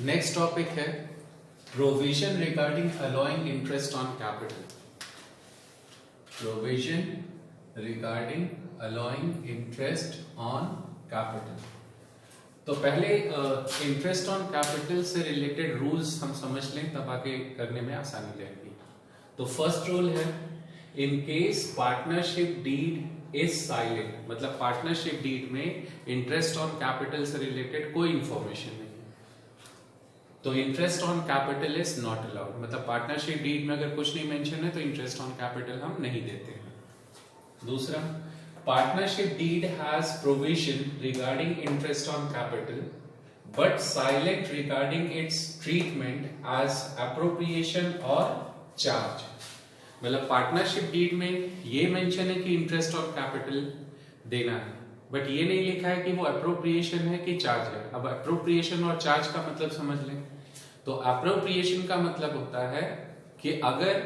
Next topic है provision regarding allowing interest on capital. Provision regarding allowing interest on capital. तो पहले interest on capital से related rules हम समझ लें, तब आगे करने में आसानी रहेगी। तो फर्स्ट रूल है, in case partnership deed is silent, मतलब पार्टनरशिप डीड में इंटरेस्ट ऑन कैपिटल से रिलेटेड कोई इंफॉर्मेशन नहीं है, तो interest on capital is not allowed. मतलब पार्टनरशिप डीड में अगर कुछ नहीं मेंशन है तो इंटरेस्ट ऑन कैपिटल हम नहीं देते हैं। दूसरा, partnership deed has provision regarding interest on capital but silent regarding its treatment as appropriation और चार्ज। मतलब पार्टनरशिप डीड में ये मेंशन है कि इंटरेस्ट ऑन कैपिटल देना है, बट ये नहीं लिखा है कि वो एप्रोप्रिएशन है कि चार्ज है। अब एप्रोप्रिएशन और चार्ज का मतलब समझ लें। तो एप्रोप्रिएशन का मतलब होता है कि अगर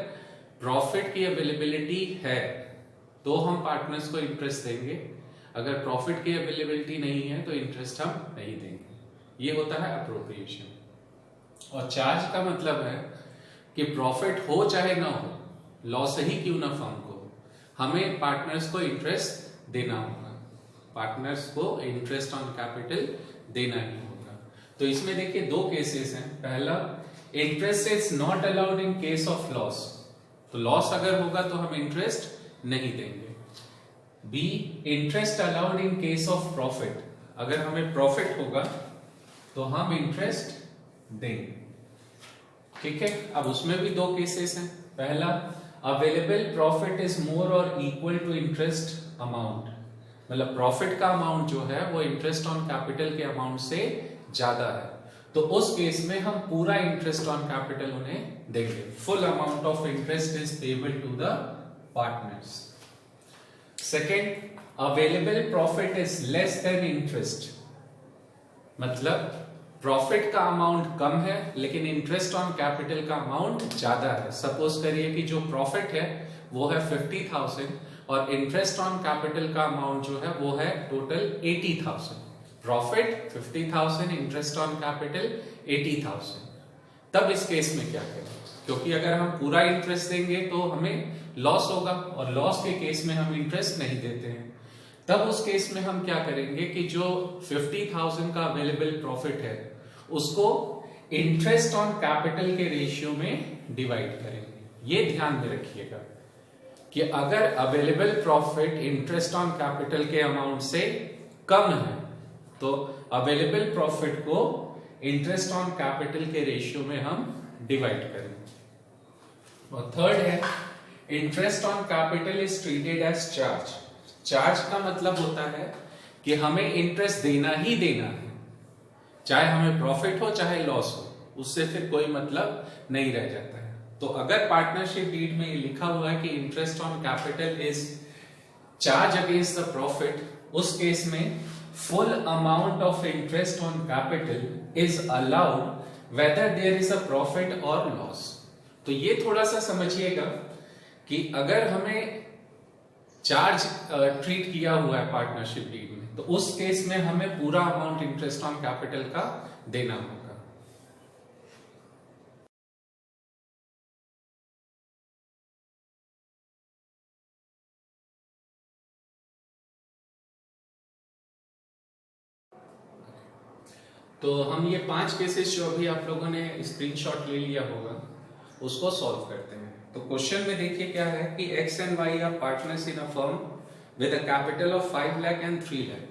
प्रॉफिट की अवेलेबिलिटी है तो हम पार्टनर्स को इंटरेस्ट देंगे, अगर प्रॉफिट की अवेलेबिलिटी नहीं है तो इंटरेस्ट हम नहीं देंगे। ये होता है एप्रोप्रिएशन। और चार्ज का मतलब है कि प्रॉफिट हो चाहे ना हो, लॉस ही क्यों ना फर्म को, हमें पार्टनर्स को इंटरेस्ट देना होगा, पार्टनर्स को इंटरेस्ट ऑन कैपिटल देना ही होगा। तो इसमें देखिए दो केसेस हैं। पहला, interest is not allowed in case of loss, तो लॉस अगर होगा तो हम इंटरेस्ट नहीं देंगे। B, interest allowed in case of profit, अगर हमें प्रॉफिट होगा तो हम इंटरेस्ट देंगे। ठीक है, अब उसमें भी दो केसेस हैं। पहला, अवेलेबल प्रॉफिट इज मोर और इक्वल टू इंटरेस्ट अमाउंट, मतलब प्रॉफिट का अमाउंट जो है वो इंटरेस्ट ऑन कैपिटल के अमाउंट से ज्यादा है, तो उस केस में हम पूरा इंटरेस्ट ऑन कैपिटल उन्हें देंगे। Full amount of interest is payable to the partners. Second, available profit is less than interest, मतलब प्रॉफिट का अमाउंट कम है लेकिन इंटरेस्ट ऑन कैपिटल का अमाउंट ज्यादा है। सपोज करिए कि जो प्रॉफिट है वो है 50,000 और इंटरेस्ट ऑन कैपिटल का अमाउंट जो है वो है total 80,000। Profit 50,000, interest on capital 80,000। तब इस केस में क्या करें, क्योंकि अगर हम पूरा इंटरेस्ट देंगे तो हमें लॉस होगा और लॉस के केस में हम इंटरेस्ट नहीं देते हैं। तब उस केस में हम क्या करेंगे कि जो 50,000 का अवेलेबल प्रॉफिट है उसको इंटरेस्ट ऑन कैपिटल के रेशियो में डिवाइड करेंगे। ये ध्यान में रखिएगा कि अगर available profit interest on capital के अमाउंट से कम है तो अवेलेबल प्रॉफिट को इंटरेस्ट ऑन कैपिटल के रेशियो में हम डिवाइड करेंगे। और थर्ड है, interest on capital is treated as charge. Charge का मतलब होता है कि हमें इंटरेस्ट देना ही देना है, चाहे हमें प्रॉफिट हो चाहे लॉस हो, उससे फिर कोई मतलब नहीं रह जाता है। तो अगर पार्टनरशिप डीड में लिखा हुआ है कि interest on capital is charge against the profit, उस केस में full amount of interest on capital is allowed whether there is a profit और लॉस। तो ये थोड़ा सा समझिएगा कि अगर हमें चार्ज ट्रीट किया हुआ है पार्टनरशिप डीड में तो उस केस में हमें पूरा अमाउंट इंटरेस्ट ऑन कैपिटल का देना होगा। तो हम ये 5 केसेस जो अभी आप लोगों ने स्क्रीनशॉट ले लिया होगा उसको सॉल्व करते हैं। तो क्वेश्चन में देखिए क्या है कि X and Y are partners in a firm with a capital of 5 lakh and 3 lakh.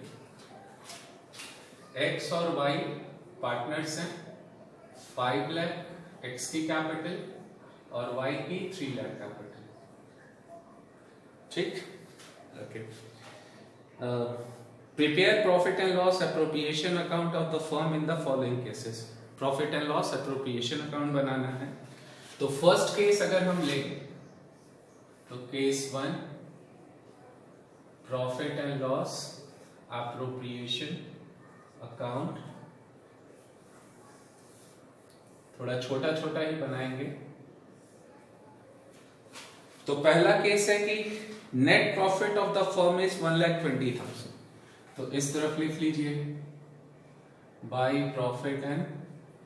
X और वाई पार्टनर्स हैं, 5 लाख एक्स की कैपिटल और वाई की 3 लाख कैपिटल। ठीक, okay. Prepare profit and loss appropriation account of the firm in the following cases. Profit and loss appropriation account बनाना है। तो first case अगर हम लें तो case 1, profit and loss appropriation account, थोड़ा छोटा छोटा ही बनाएंगे। तो पहला केस है कि net profit of the firm is 1,20,000, तो इस तरफ लिख लीजिए by profit and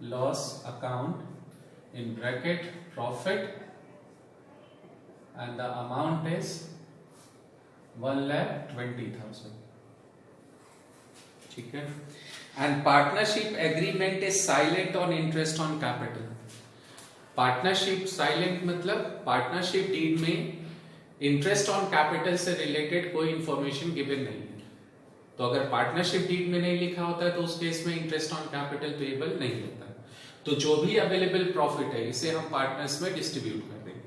loss account in bracket profit and the amount is 1,20,000. ठीक है. And partnership agreement is silent on interest on capital. Partnership silent मतलब पार्टनरशिप डीड में interest on capital से रिलेटेड कोई इंफॉर्मेशन गिवन नहीं है. तो अगर पार्टनरशिप डीड में नहीं लिखा होता है तो उस केस में इंटरेस्ट ऑन कैपिटल पेएबल नहीं होता. तो जो भी अवेलेबल प्रॉफिट है इसे हम पार्टनर्स में डिस्ट्रीब्यूट कर देंगे.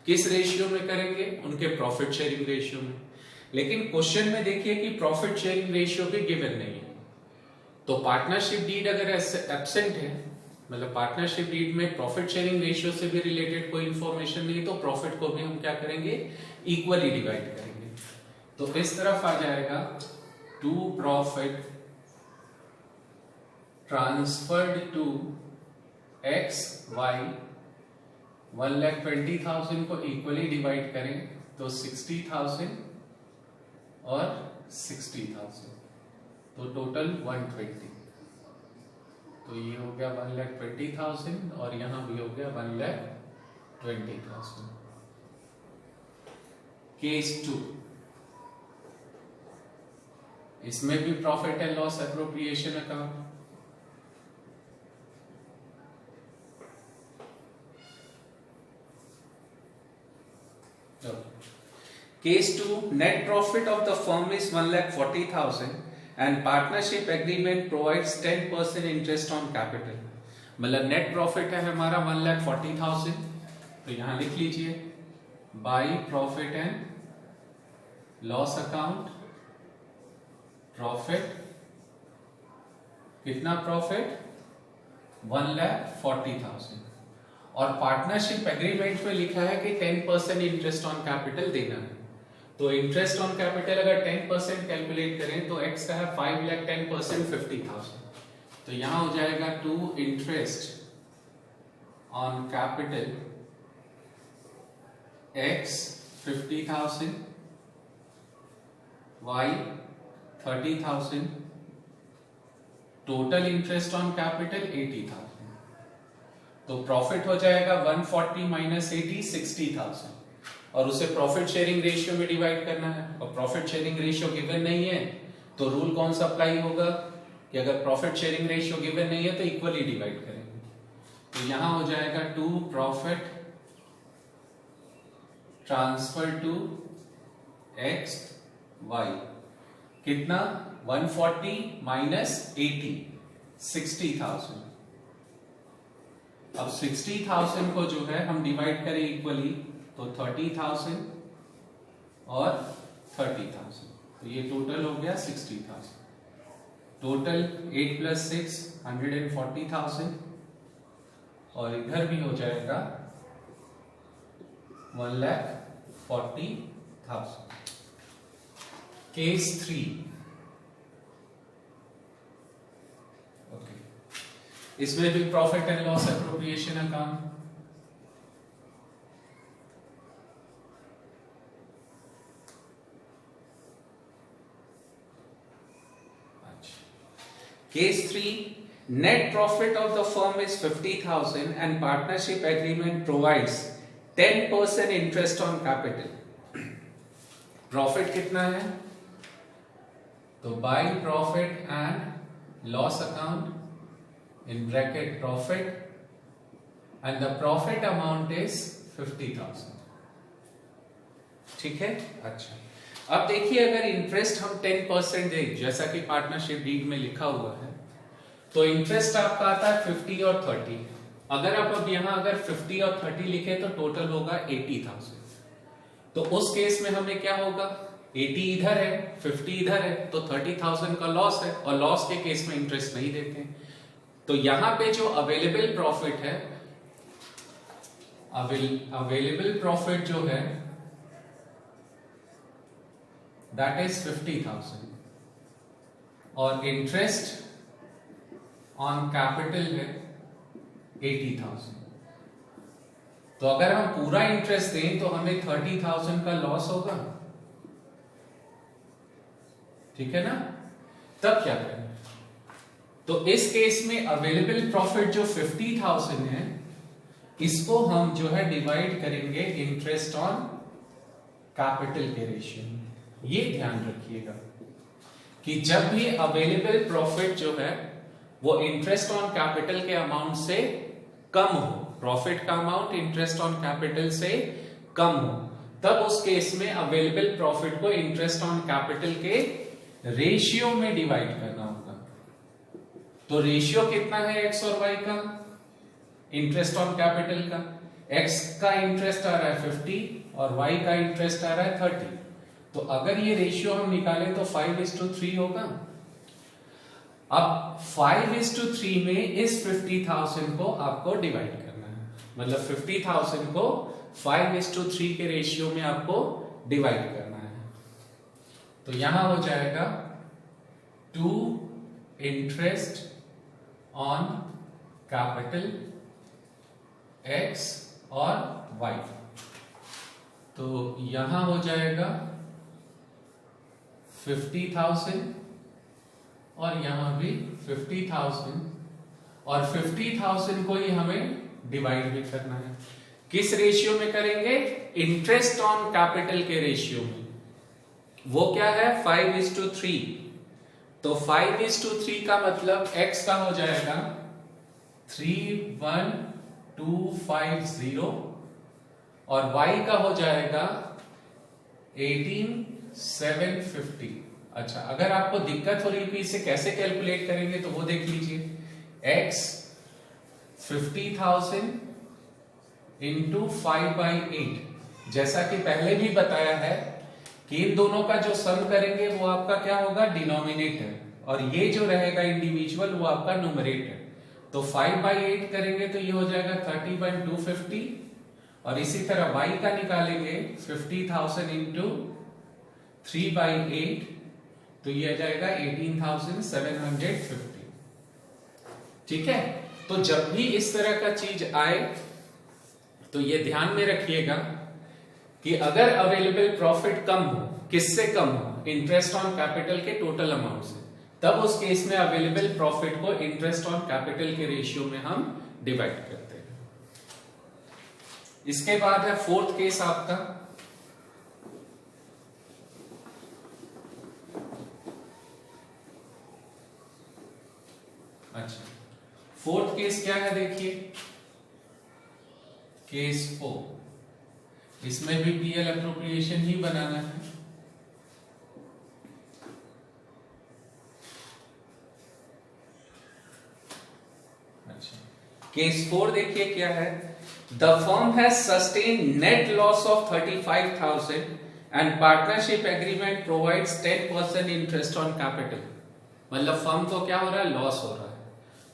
किस रेशियो में करेंगे? उनके प्रॉफिट शेयरिंग रेशियो में. लेकिन क्वेश्चन में देखिए कि प्रॉफिट शेयरिंग रेशियो भी गिवन नहीं है. तो पार्टनरशिप डीड अगर एब्सेंट है, मतलब पार्टनरशिप डीड में प्रॉफिट शेयरिंग रेशियो से भी रिलेटेड कोई इंफॉर्मेशन नहीं, तो प्रॉफिट को भी हम क्या करेंगे? इक्वली डिवाइड करेंगे. तो इस तरफ आ जाएगा to profit transferred to X Y 1,20,000 को इक्वली डिवाइड करें तो 60,000 और 60,000, तो टोटल 120. तो ये हो गया 1,20,000 और यहां भी हो गया 1,20,000. केस 2, इसमें भी profit and loss appropriation account. Case 2, net profit of the firm is 1,40,000 and partnership agreement provides 10% interest on capital. मतलब नेट प्रॉफिट है हमारा 1,40,000. तो यहां लिख लीजिए by profit and loss account profit. कितना प्रॉफिट? 1,40,000. और पार्टनरशिप एग्रीमेंट में लिखा है कि 10% इंटरेस्ट ऑन कैपिटल देना है. तो इंटरेस्ट ऑन कैपिटल अगर 10% कैलकुलेट करें तो एक्स का है 5 लाख 10% 50,000. तो यहां हो जाएगा to interest on capital X 50,000 Y 30,000, total interest on capital 80,000. तो प्रॉफिट हो जाएगा 140 माइनस 80 60,000 और उसे प्रॉफिट शेयरिंग रेशियो में डिवाइड करना है. और प्रॉफिट शेयरिंग रेशियो गिवन नहीं है तो रूल कौन सा अप्लाई होगा कि अगर प्रॉफिट शेयरिंग रेशियो गिवन नहीं है तो इक्वली डिवाइड करेंगे. तो यहां हो जाएगा to profit transfer to X Y. कितना? 140 माइनस 80 60,000. अब 60,000 को जो है हम डिवाइड करें इक्वली तो 30,000 और 30,000, तो ये टोटल हो गया 60,000. टोटल 8 प्लस 6 140,000 और इधर भी हो जाएगा 1,40,000. केस 3. ओके, इसमें भी profit and loss appropriation account. Case 3, net profit of the firm is 50,000 and partnership agreement provides 10% interest on capital. Profit कितना है? तो by profit and loss account in bracket profit and the profit amount is 50,000. ठीक है. अच्छा, अब देखिए अगर interest हम 10% दें जैसा कि पार्टनरशिप डीड में लिखा हुआ है तो इंटरेस्ट आपका आता है 50 और 30. अगर आप अब यहां अगर 50 और 30 लिखे तो टोटल होगा 80,000. तो उस केस में हमें क्या होगा? 80 इधर है 50 इधर है तो 30,000 का लॉस है और लॉस के केस में इंटरेस्ट नहीं देते. तो यहां पे जो अवेलेबल प्रॉफिट है, अवेलेबल प्रॉफिट जो है that is 50,000 और इंटरेस्ट ऑन कैपिटल है 80,000. तो अगर हम पूरा इंटरेस्ट दें तो हमें 30,000 का लॉस होगा. ठीक है ना? तब क्या करें? तो इस केस में अवेलेबल प्रॉफिट जो 50,000 है, इसको हम जो है डिवाइड करेंगे इंटरेस्ट ऑन कैपिटल के रेशियो में। ये ध्यान रखिएगा कि जब भी अवेलेबल प्रॉफिट जो है वो इंटरेस्ट ऑन कैपिटल के अमाउंट से कम हो, प्रॉफिट का अमाउंट इंटरेस्ट ऑन कैपिटल से कम हो, तब उस केस में अवेलेबल प्रॉफिट को इंटरेस्ट ऑन कैपिटल के रेशियो में डिवाइड करना होगा। तो रेशियो कितना है एक्स और वाई का, इंटरेस्ट ऑन कैपिटल का? एक्स का इंटरेस्ट आ रहा है 50 और वाई का इंटरेस्ट आ रहा है 30। तो अगर ये रेशियो हम निकालें तो 5:3 होगा। अब 5:3 में इस 50,000 को आपको डिवाइड करना है, मतलब 50,000 को 5:3 के रेशियो में आपको डिवाइड करना है। तो यहां हो जाएगा 2 इंटरेस्ट ऑन कैपिटल एक्स और वाई। तो यहां हो जाएगा 50,000 और यहां भी 50,000, और 50,000 को ही हमें डिवाइड भी करना है। किस रेशियो में करेंगे? इंटरेस्ट ऑन कैपिटल के रेशियो में। वो क्या है? 5:3। तो 5:3 का मतलब x का हो जाएगा 31250 और y का हो जाएगा 18750। अच्छा, अगर आपको दिक्कत हो रही है इसे कैसे कैलकुलेट करेंगे तो वो देख लीजिए। x 50,000 इंटू 5/8, जैसा कि पहले भी बताया है कि इन दोनों का जो सम करेंगे वो आपका क्या होगा? डिनोमिनेटर, और ये जो रहेगा इंडिविजुअल वो आपका न्यूमरेटर। तो 5/8 करेंगे तो ये हो जाएगा 30/250, और इसी तरह y का निकालेंगे 50,000 इंटू 3/8 तो ये आ जाएगा 18,750। ठीक है, तो जब भी इस तरह का चीज आए तो ये ध्यान में रखिएगा कि अगर अवेलेबल प्रॉफिट कम हो, किससे कम हो? इंटरेस्ट ऑन कैपिटल के टोटल अमाउंट से, तब उस केस में अवेलेबल प्रॉफिट को इंटरेस्ट ऑन कैपिटल के रेशियो में हम डिवाइड करते हैं। इसके बाद है फोर्थ केस आपका। अच्छा, फोर्थ केस क्या है? देखिए केस 4। इसमें भी पीएल एप्रोप्रिएशन ही बनाना है। अच्छा, केस 4 देखिए क्या है। The firm has sustain net loss of 35,000 and partnership agreement provides 10% interest on capital. मतलब फर्म को क्या हो रहा है? लॉस हो रहा है।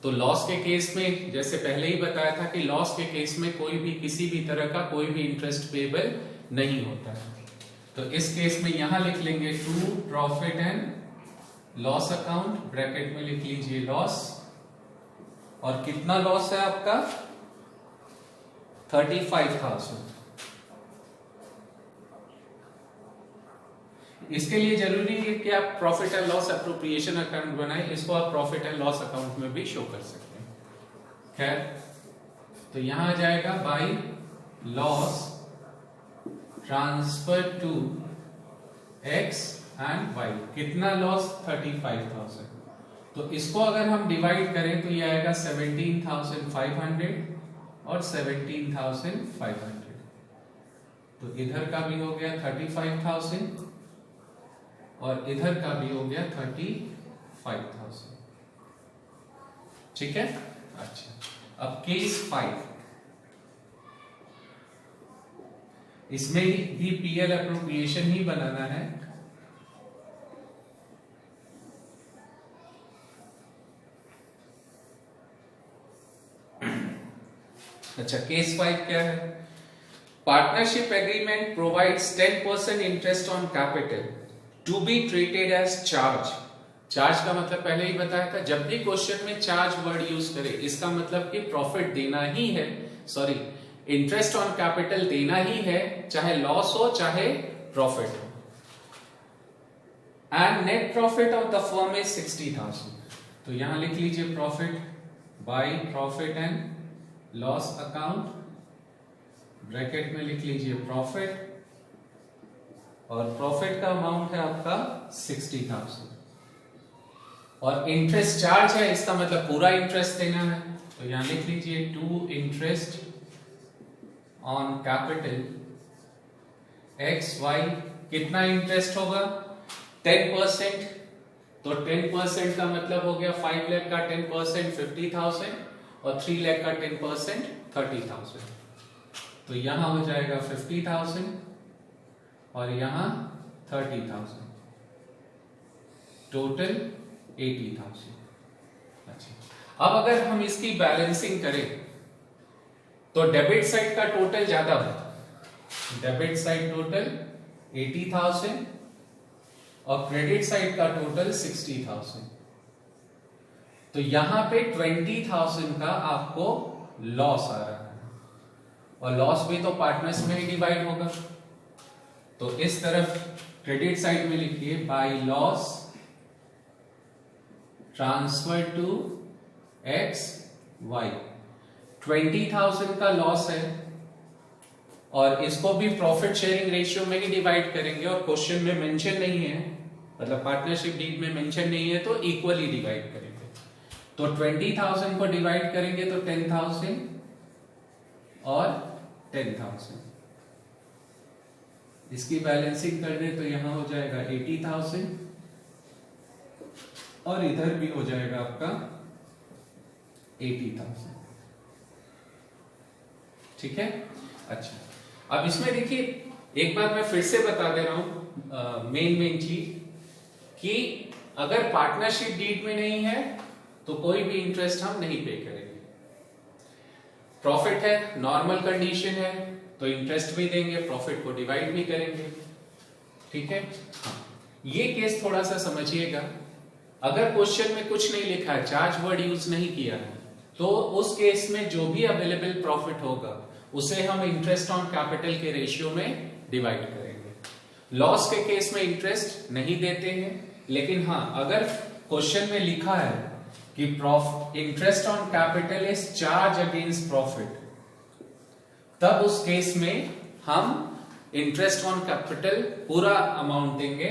तो लॉस के केस में जैसे पहले ही बताया था कि लॉस के केस में कोई भी किसी भी तरह का कोई भी इंटरेस्ट पेबल नहीं होता है। तो इस केस में यहां लिख लेंगे to profit and loss account, bracket में लिख लीजिए लॉस, और कितना लॉस है आपका? 35,000। इसके लिए जरूरी है कि आप profit and loss appropriation account बनाएं। इसको आप प्रॉफिट एंड लॉस अकाउंट में भी शो कर सकते हैं। खैर, तो यहां आ जाएगा by loss transfer to X and Y. कितना लॉस? 35,000। तो इसको अगर हम डिवाइड करें तो ये आएगा 17,500 और 17,500। तो इधर का भी हो गया 35,000 और इधर का भी हो गया 35,000। ठीक है। अच्छा, अब केस 5, इसमें भी पीएल एप्रोप्रिएशन ही बनाना है। अच्छा, केस 5 क्या है? Partnership agreement provides 10% interest on capital to be treated as charge. Charge का मतलब पहले ही बताया था, जब भी क्वेश्चन में चार्ज वर्ड यूज करे इसका मतलब कि प्रॉफिट देना ही है, सॉरी इंटरेस्ट ऑन कैपिटल देना ही है, चाहे लॉस हो चाहे प्रॉफिट हो। And net profit of the firm is 60,000। तो यहां लिख लीजिए profit by profit and loss account, bracket में लिख लीजिए प्रॉफिट, और प्रॉफिट का अमाउंट है आपका 60,000, और इंटरेस्ट चार्ज है, इसका मतलब पूरा इंटरेस्ट देना है, तो यहां लिख लीजिए to interest on capital X Y. कितना इंटरेस्ट होगा? 10%, तो 10% का मतलब हो गया 5 लाख का 10% 50,000 और 3 लाख का 10% 30,000, तो यहां हो जाएगा 50,000 और यहां 30,000, टोटल 80,000। अच्छा, अब अगर हम इसकी बैलेंसिंग करें तो डेबिट साइड का टोटल ज्यादा होगा, डेबिट साइड टोटल 80,000 और क्रेडिट साइड का टोटल 60,000, तो यहां पे 20,000 का आपको लॉस आ रहा है, और लॉस भी तो पार्टनर्स में ही डिवाइड होगा, तो इस तरफ क्रेडिट साइड में लिखिए by loss transfer to X Y. 20,000 का लॉस है और इसको भी प्रॉफिट शेयरिंग रेशियो में ही डिवाइड करेंगे, और क्वेश्चन में मेंशन नहीं है, मतलब पार्टनरशिप डीड में मेंशन नहीं है, तो इक्वली डिवाइड करेंगे। तो 20,000 को डिवाइड करेंगे तो 10,000 और 10,000, इसकी बैलेंसिंग कर दे तो यहां हो जाएगा 80,000 और इधर भी हो जाएगा आपका 80,000, ठीक है। अच्छा, अब इसमें देखिए एक बार मैं फिर से बता दे रहा हूं मेन चीज, कि अगर पार्टनरशिप डीड में नहीं है तो कोई भी इंटरेस्ट हम नहीं पे करेंगे, प्रॉफिट है, नॉर्मल कंडीशन है, तो इंटरेस्ट भी देंगे, प्रॉफिट को डिवाइड भी करेंगे, ठीक है। हाँ, ये केस थोड़ा सा समझिएगा, अगर क्वेश्चन में कुछ नहीं लिखा है, चार्ज वर्ड यूज नहीं किया है, तो उस केस में जो भी अवेलेबल प्रॉफिट होगा उसे हम इंटरेस्ट ऑन कैपिटल के रेशियो में डिवाइड करेंगे। लॉस के केस में इंटरेस्ट नहीं देते हैं, लेकिन हाँ, अगर क्वेश्चन में लिखा है कि interest on capital is charge against profit, तब उस केस में हम इंटरेस्ट ऑन कैपिटल पूरा अमाउंट देंगे,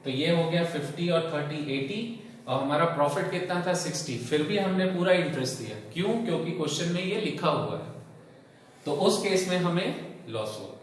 तो ये हो गया 50 और 30 80, और हमारा प्रॉफिट कितना था 60, फिर भी हमने पूरा इंटरेस्ट दिया, क्यों? क्योंकि क्वेश्चन में ये लिखा हुआ है, तो उस केस में हमें लॉस होगा।